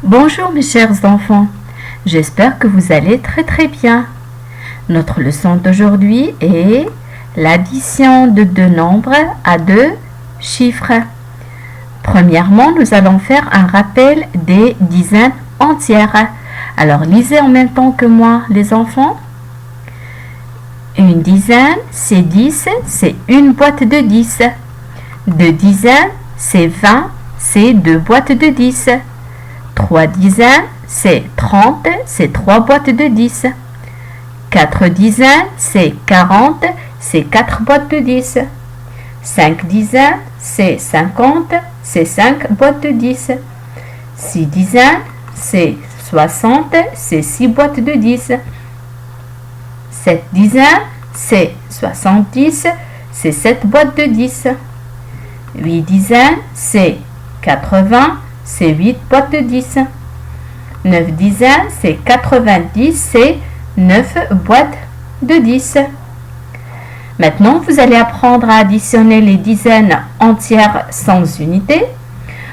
Bonjour mes chers enfants, j'espère que vous allez très bien. Notre leçon d'aujourd'hui est l'addition de deux nombres à deux chiffres. Premièrement, nous allons faire un rappel des dizaines entières. Alors lisez en même temps que moi les enfants. Une dizaine, c'est 10, c'est une boîte de 10. Deux dizaines, c'est 20, c'est deux boîtes de 10. Trois dizaines, c'est 30, c'est trois boîtes de 10. Quatre dizaines, c'est 40, c'est quatre boîtes de 10. Cinq dizaines, c'est 50, c'est cinq boîtes de 10. Six dizaines, c'est 60, c'est six boîtes de 10. Sept dizaines, c'est 70, c'est sept boîtes de 10. Huit dizaines, c'est 80, c'est 8 boîtes de 10. 9 dizaines, c'est 90, c'est 9 boîtes de 10. Maintenant, vous allez apprendre à additionner les dizaines entières sans unité.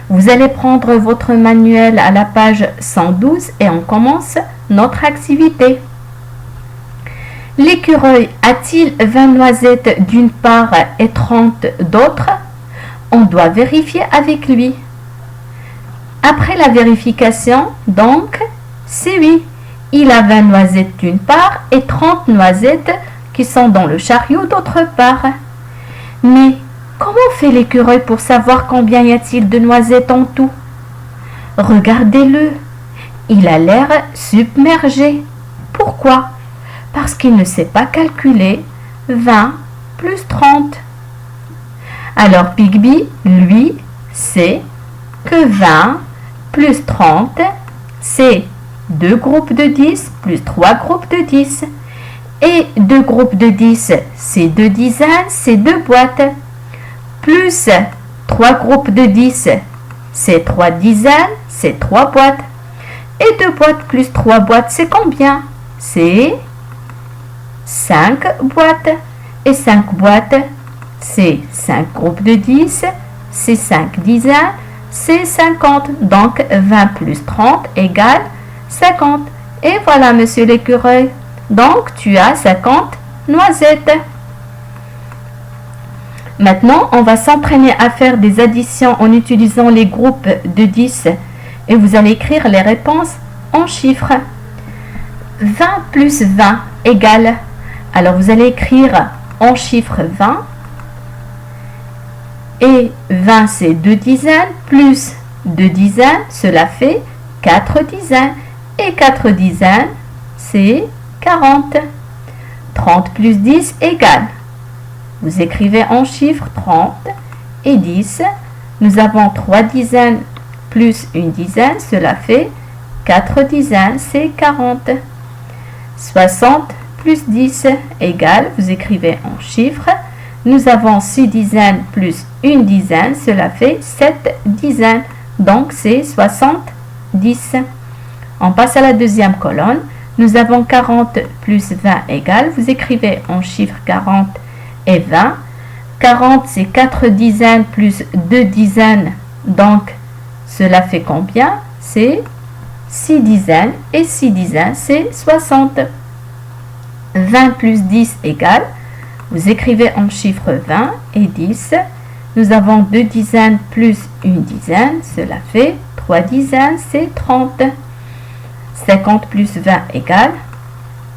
Vous allez prendre votre manuel à la page 112 et on commence notre activité. L'écureuil a-t-il 20 noisettes d'une part et 30 d'autres? On doit vérifier avec lui. Après la vérification, donc, c'est oui. Il a 20 noisettes d'une part et 30 noisettes qui sont dans le chariot d'autre part. Mais comment fait l'écureuil pour savoir combien y a-t-il de noisettes en tout? Regardez-le. Il a l'air submergé. Pourquoi? Parce qu'il ne sait pas calculer 20 plus 30. Alors Pigby, lui, sait que 20 plus 30, c'est deux groupes de 10 plus trois groupes de 10. Et deux groupes de 10, c'est deux dizaines, c'est deux boîtes. Plus trois groupes de 10, c'est trois dizaines, c'est trois boîtes. Et deux boîtes plus trois boîtes, c'est combien? C'est 5 boîtes. Et 5 boîtes, c'est 5 groupes de 10, c'est 5 dizaines, c'est 50. Donc 20 plus 30 égale 50. Et voilà, monsieur l'écureuil. Donc tu as 50 noisettes. Maintenant, on va s'entraîner à faire des additions en utilisant les groupes de 10. Et vous allez écrire les réponses en chiffres. 20 plus 20 égale. Alors vous allez écrire en chiffres 20. Et 20 c'est 2 dizaines plus 2 dizaines, cela fait 4 dizaines. Et 4 dizaines c'est 40. 30 plus 10 égale. Vous écrivez en chiffres 30 et 10. Nous avons 3 dizaines plus une dizaine, cela fait 4 dizaines, c'est 40. 60 plus 10 égale, vous écrivez en chiffres. Nous avons 6 dizaines plus une dizaine, cela fait 7 dizaines. Donc c'est 70. On passe à la deuxième colonne. Nous avons 40 plus 20 égale, vous écrivez en chiffres 40 et 20. 40 c'est 4 dizaines plus 2 dizaines, donc cela fait combien? C'est 6 dizaines et 6 dizaines c'est 60. 20 plus 10 égale, vous écrivez en chiffres 20 et 10. Nous avons 2 dizaines plus une dizaine, cela fait 3 dizaines, c'est 30. 50 plus 20 égale,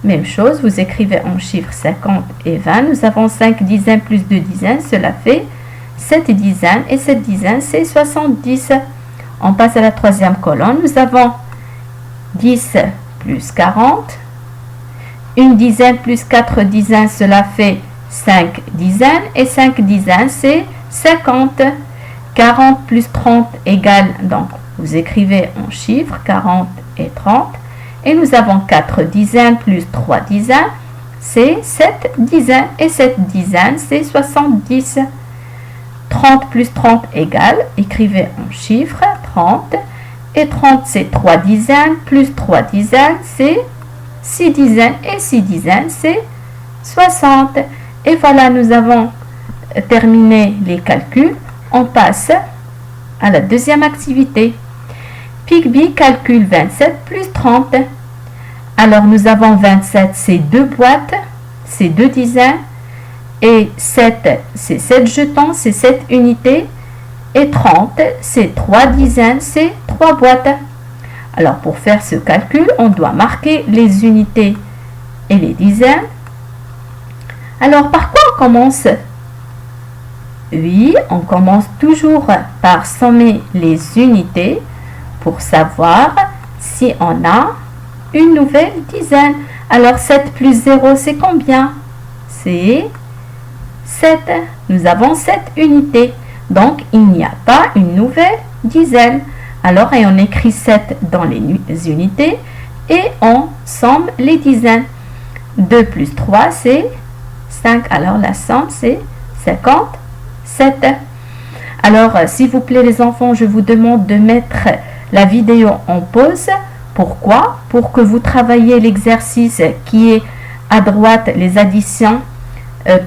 même chose, vous écrivez en chiffres 50 et 20. Nous avons 5 dizaines plus 2 dizaines, cela fait 7 dizaines et 7 dizaines, c'est 70. On passe à la troisième colonne. Nous avons 10 plus 40. Une dizaine plus 4 dizaines, cela fait 5 dizaines. Et 5 dizaines, c'est 50. 40 plus 30 égale, donc vous écrivez en chiffres 40 et 30. Et nous avons 4 dizaines plus 3 dizaines, c'est 7 dizaines. Et 7 dizaines, c'est 70. 30 plus 30 égale, écrivez en chiffres 30. Et 30, c'est 3 dizaines plus 3 dizaines, c'est 6 dizaines. Et 6 dizaines, c'est 60. Et voilà, nous avons terminé les calculs. On passe à la deuxième activité. Figby calcule 27 plus 30. Alors nous avons 27, c'est 2 boîtes, c'est 2 dizaines. Et 7, c'est 7 jetons, c'est 7 unités. Et 30, c'est 3 dizaines, c'est 3 boîtes. Alors pour faire ce calcul, on doit marquer les unités et les dizaines. Alors par quoi on commence? Oui, on commence toujours par sommer les unités pour savoir si on a une nouvelle dizaine. Alors 7 plus 0, c'est combien? C'est 7. Nous avons 7 unités. Donc, il n'y a pas une nouvelle dizaine. Alors, et on écrit 7 dans les unités et on somme les dizaines. 2 plus 3, c'est 5. Alors, la somme, c'est 57. Alors, s'il vous plaît, les enfants, je vous demande de mettre la vidéo en pause. Pourquoi? Pour que vous travailliez l'exercice qui est à droite, les additions,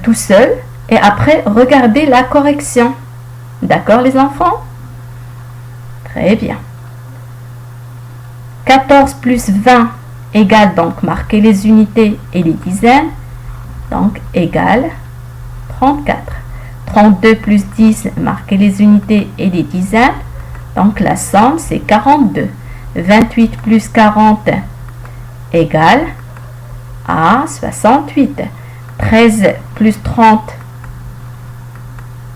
tout seul. Et après, regardez la correction. D'accord, les enfants? Très bien. 14 plus 20 égale, donc, marquer les unités et les dizaines. Donc, égale 34. 32 plus 10, marquer les unités et les dizaines. Donc, la somme, c'est 42. 28 plus 40 égale à 68. 13 plus 30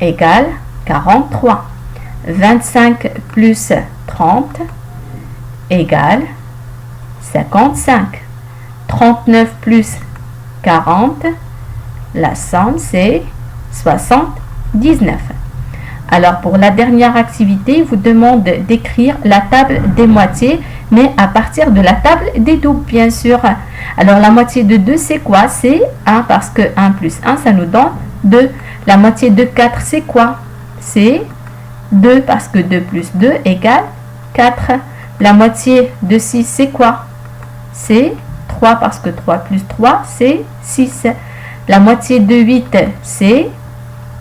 égale 43. 25 plus 30 égale 55. 39 plus 40, la somme c'est 79. Alors pour la dernière activité, il vous demande d'écrire la table des moitiés, mais à partir de la table des doubles, bien sûr. Alors la moitié de 2, c'est quoi? C'est 1, parce que 1 plus 1, ça nous donne 2. La moitié de 4, c'est quoi? C'est 2, parce que 2 plus 2 égale 4. La moitié de 6, c'est quoi? C'est 3, parce que 3 plus 3, c'est 6. La moitié de 8, c'est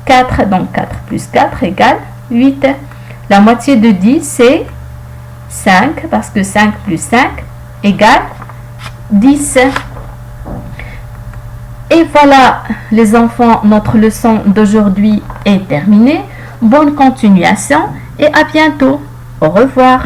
4, donc 4 plus 4 égale 8. La moitié de 10, c'est 5, parce que 5 plus 5 égale 10. Et voilà, les enfants, notre leçon d'aujourd'hui est terminée. Bonne continuation et à bientôt. Au revoir.